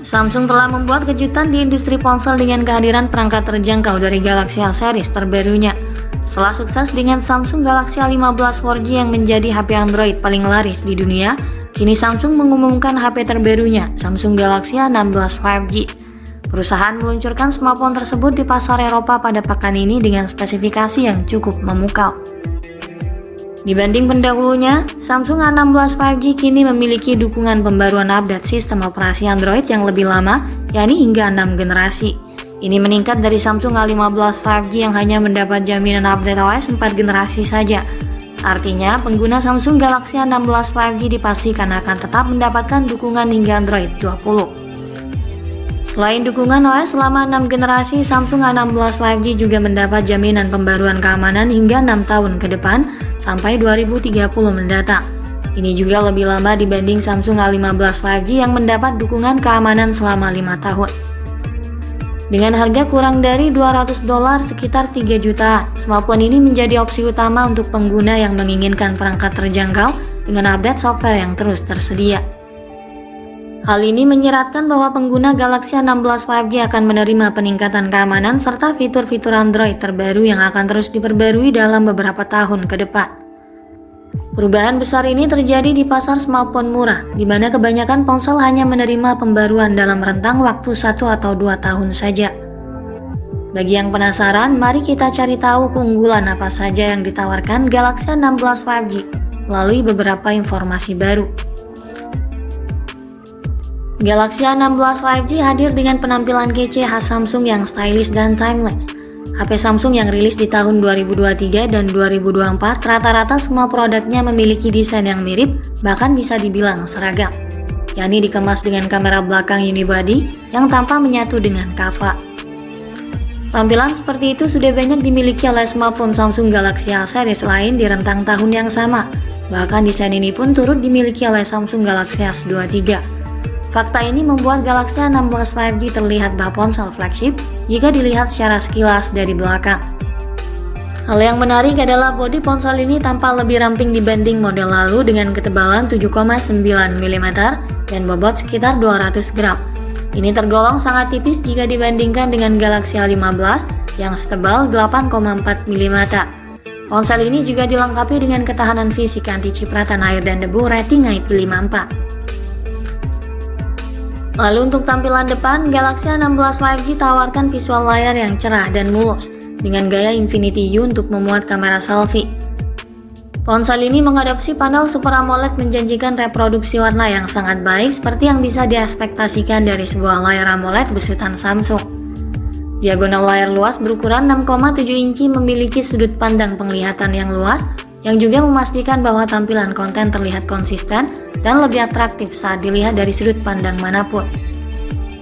Samsung telah membuat kejutan di industri ponsel dengan kehadiran perangkat terjangkau dari Galaxy A series terbarunya. Setelah sukses dengan Samsung Galaxy A15 4G yang menjadi HP Android paling laris di dunia, kini Samsung mengumumkan HP terbarunya, Samsung Galaxy A16 5G. Perusahaan meluncurkan smartphone tersebut di pasar Eropa pada pekan ini dengan spesifikasi yang cukup memukau. Dibanding pendahulunya, Samsung A16 5G kini memiliki dukungan pembaruan update sistem operasi Android yang lebih lama, yakni hingga 6 generasi. Ini meningkat dari Samsung A15 5G yang hanya mendapat jaminan update OS 4 generasi saja. Artinya, pengguna Samsung Galaxy A16 5G dipastikan akan tetap mendapatkan dukungan hingga Android 20. Selain dukungan OS selama 6 generasi, Samsung A16 5G juga mendapat jaminan pembaruan keamanan hingga 6 tahun ke depan sampai 2030 mendatang. Ini juga lebih lama dibanding Samsung A15 5G yang mendapat dukungan keamanan selama 5 tahun. Dengan harga kurang dari $200 sekitar 3 juta, smartphone ini menjadi opsi utama untuk pengguna yang menginginkan perangkat terjangkau dengan update software yang terus tersedia. Hal ini menyeratkan bahwa pengguna Galaxy A16 5G akan menerima peningkatan keamanan serta fitur-fitur Android terbaru yang akan terus diperbarui dalam beberapa tahun ke depan. Perubahan besar ini terjadi di pasar smartphone murah, di mana kebanyakan ponsel hanya menerima pembaruan dalam rentang waktu 1 atau 2 tahun saja. Bagi yang penasaran, mari kita cari tahu keunggulan apa saja yang ditawarkan Galaxy A16 5G melalui beberapa informasi baru. Galaxy A16 5G hadir dengan penampilan kece khas Samsung yang stylish dan timeless. HP Samsung yang rilis di tahun 2023 dan 2024 rata-rata semua produknya memiliki desain yang mirip, bahkan bisa dibilang seragam, yakni dikemas dengan kamera belakang unibody yang tampak menyatu dengan kava. Tampilan seperti itu sudah banyak dimiliki oleh smartphone Samsung Galaxy A series lain di rentang tahun yang sama. Bahkan desain ini pun turut dimiliki oleh Samsung Galaxy S23. Fakta ini membuat Galaxy A16 5G terlihat bak ponsel flagship jika dilihat secara sekilas dari belakang. Hal yang menarik adalah bodi ponsel ini tampak lebih ramping dibanding model lalu dengan ketebalan 7,9 mm dan bobot sekitar 200 gram. Ini tergolong sangat tipis jika dibandingkan dengan Galaxy A15 yang setebal 8,4 mm. Ponsel ini juga dilengkapi dengan ketahanan fisik anti cipratan air dan debu rating IP54. Lalu untuk tampilan depan, Galaxy A16 5G tawarkan visual layar yang cerah dan mulus dengan gaya Infinity U untuk memuat kamera selfie. Ponsel ini mengadopsi panel Super AMOLED menjanjikan reproduksi warna yang sangat baik seperti yang bisa diekspektasikan dari sebuah layar AMOLED besutan Samsung. Diagonal layar luas berukuran 6,7 inci memiliki sudut pandang penglihatan yang luas yang juga memastikan bahwa tampilan konten terlihat konsisten dan lebih atraktif saat dilihat dari sudut pandang manapun.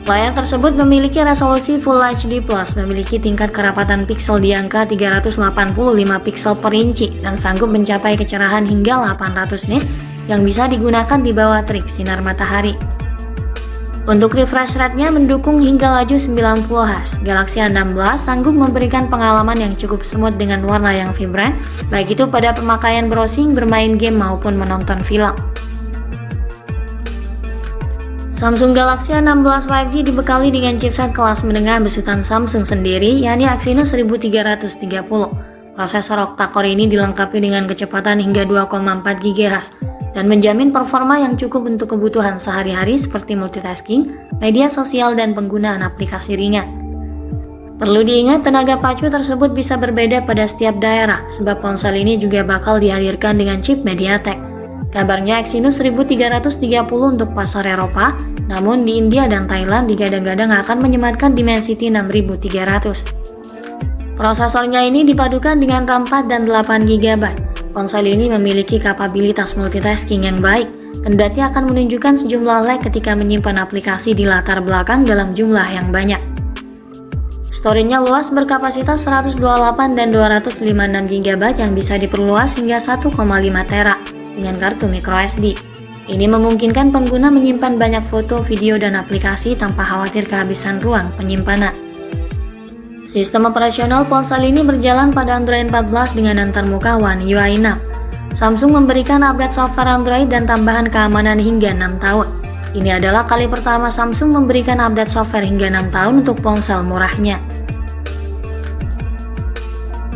Layar tersebut memiliki resolusi Full HD+, memiliki tingkat kerapatan piksel di angka 385 piksel per inci dan sanggup mencapai kecerahan hingga 800 nit yang bisa digunakan di bawah terik sinar matahari. Untuk refresh rate-nya mendukung hingga laju 90 Hz. Galaxy A16 sanggup memberikan pengalaman yang cukup smooth dengan warna yang vibran, baik itu pada pemakaian browsing, bermain game maupun menonton film. Samsung Galaxy A16 5G dibekali dengan chipset kelas menengah besutan Samsung sendiri, yakni Exynos 1330. Prosesor octa-core ini dilengkapi dengan kecepatan hingga 2,4 GHz dan menjamin performa yang cukup untuk kebutuhan sehari-hari seperti multitasking, media sosial, dan penggunaan aplikasi ringan. Perlu diingat, tenaga pacu tersebut bisa berbeda pada setiap daerah, sebab ponsel ini juga bakal dihadirkan dengan chip MediaTek. Kabarnya Exynos 1330 untuk pasar Eropa, namun di India dan Thailand digadang-gadang akan menyematkan Dimensity 6300. Prosesornya ini dipadukan dengan RAM 4 dan 8 GB. Ponsel ini memiliki kapabilitas multitasking yang baik, kendati akan menunjukkan sejumlah lag ketika menyimpan aplikasi di latar belakang dalam jumlah yang banyak. Storage-nya luas berkapasitas 128 dan 256 GB yang bisa diperluas hingga 1,5 tera dengan kartu microSD. Ini memungkinkan pengguna menyimpan banyak foto, video, dan aplikasi tanpa khawatir kehabisan ruang penyimpanan. Sistem operasional ponsel ini berjalan pada Android 14 dengan antarmuka One UI 6. Samsung memberikan update software Android dan tambahan keamanan hingga 6 tahun. Ini adalah kali pertama Samsung memberikan update software hingga 6 tahun untuk ponsel murahnya.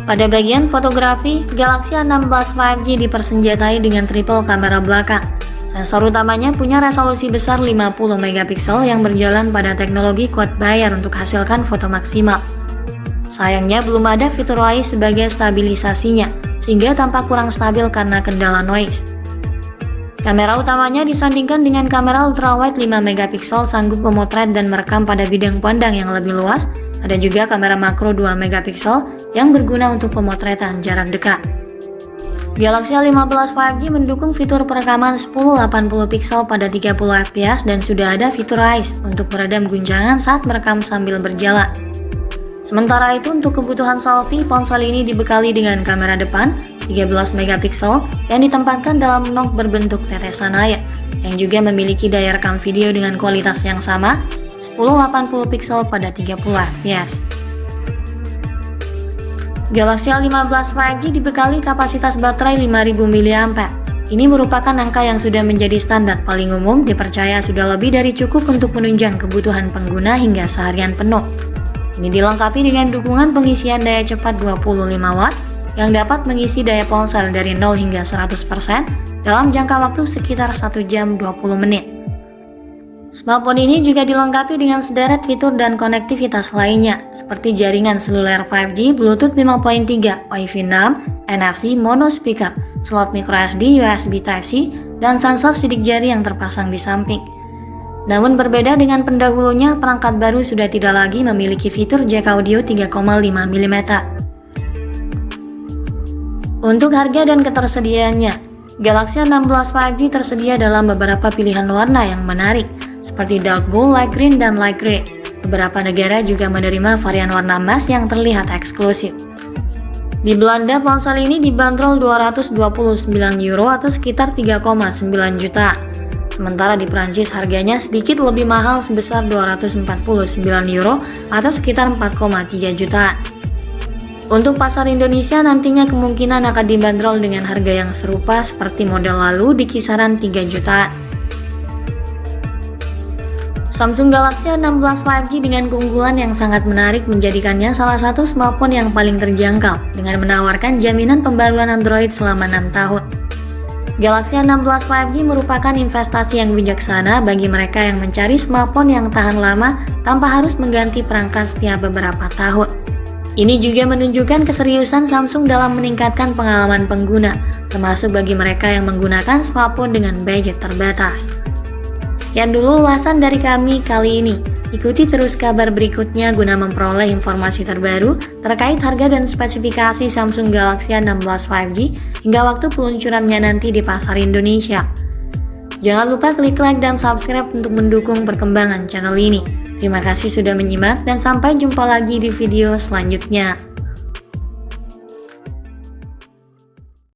Pada bagian fotografi, Galaxy A16 5G dipersenjatai dengan triple kamera belakang. Sensor utamanya punya resolusi besar 50 megapiksel yang berjalan pada teknologi quad bayar untuk hasilkan foto maksimal. Sayangnya belum ada fitur Voice sebagai stabilisasinya, sehingga tampak kurang stabil karena kendala noise. Kamera utamanya disandingkan dengan kamera ultrawide 5 megapiksel sanggup memotret dan merekam pada bidang pandang yang lebih luas. Ada juga kamera makro 2 megapiksel yang berguna untuk pemotretan jarak dekat. Galaxy A15 5G mendukung fitur perekaman 1080 piksel pada 30 fps dan sudah ada fitur Voice untuk meredam guncangan saat merekam sambil berjalan. Sementara itu untuk kebutuhan selfie, ponsel ini dibekali dengan kamera depan 13 megapiksel yang ditempatkan dalam nok berbentuk tetesan air, yang juga memiliki daya rekam video dengan kualitas yang sama 1080 piksel pada 30 fps. Galaxy A15 5G dibekali kapasitas baterai 5000 mAh. Ini merupakan angka yang sudah menjadi standar paling umum, dipercaya sudah lebih dari cukup untuk menunjang kebutuhan pengguna hingga seharian penuh. Ini dilengkapi dengan dukungan pengisian daya cepat 25 Watt yang dapat mengisi daya ponsel dari 0 hingga 100% dalam jangka waktu sekitar 1 jam 20 menit. Smartphone ini juga dilengkapi dengan sederet fitur dan konektivitas lainnya, seperti jaringan seluler 5G, Bluetooth 5.3, Wi-Fi 6, NFC, mono speaker, slot microSD, USB Type-C, dan sensor sidik jari yang terpasang di samping. Namun berbeda dengan pendahulunya, perangkat baru sudah tidak lagi memiliki fitur jack audio 3,5 mm. Untuk harga dan ketersediaannya, Galaxy A16 5G tersedia dalam beberapa pilihan warna yang menarik, seperti dark blue, light green, dan light grey. Beberapa negara juga menerima varian warna emas yang terlihat eksklusif. Di Belanda, ponsel ini dibanderol €229 atau sekitar 3,9 juta. Sementara di Prancis harganya sedikit lebih mahal sebesar €249 atau sekitar 4,3 juta. Untuk pasar Indonesia nantinya kemungkinan akan dibanderol dengan harga yang serupa seperti model lalu di kisaran 3 jutaan. Samsung Galaxy A16 5G dengan keunggulan yang sangat menarik menjadikannya salah satu smartphone yang paling terjangkau dengan menawarkan jaminan pembaruan Android selama 6 tahun. Galaxy A16 5G merupakan investasi yang bijaksana bagi mereka yang mencari smartphone yang tahan lama tanpa harus mengganti perangkat setiap beberapa tahun. Ini juga menunjukkan keseriusan Samsung dalam meningkatkan pengalaman pengguna, termasuk bagi mereka yang menggunakan smartphone dengan budget terbatas. Sekian dulu ulasan dari kami kali ini. Ikuti terus kabar berikutnya guna memperoleh informasi terbaru terkait harga dan spesifikasi Samsung Galaxy A16 5G hingga waktu peluncurannya nanti di pasar Indonesia. Jangan lupa klik like dan subscribe untuk mendukung perkembangan channel ini. Terima kasih sudah menyimak dan sampai jumpa lagi di video selanjutnya.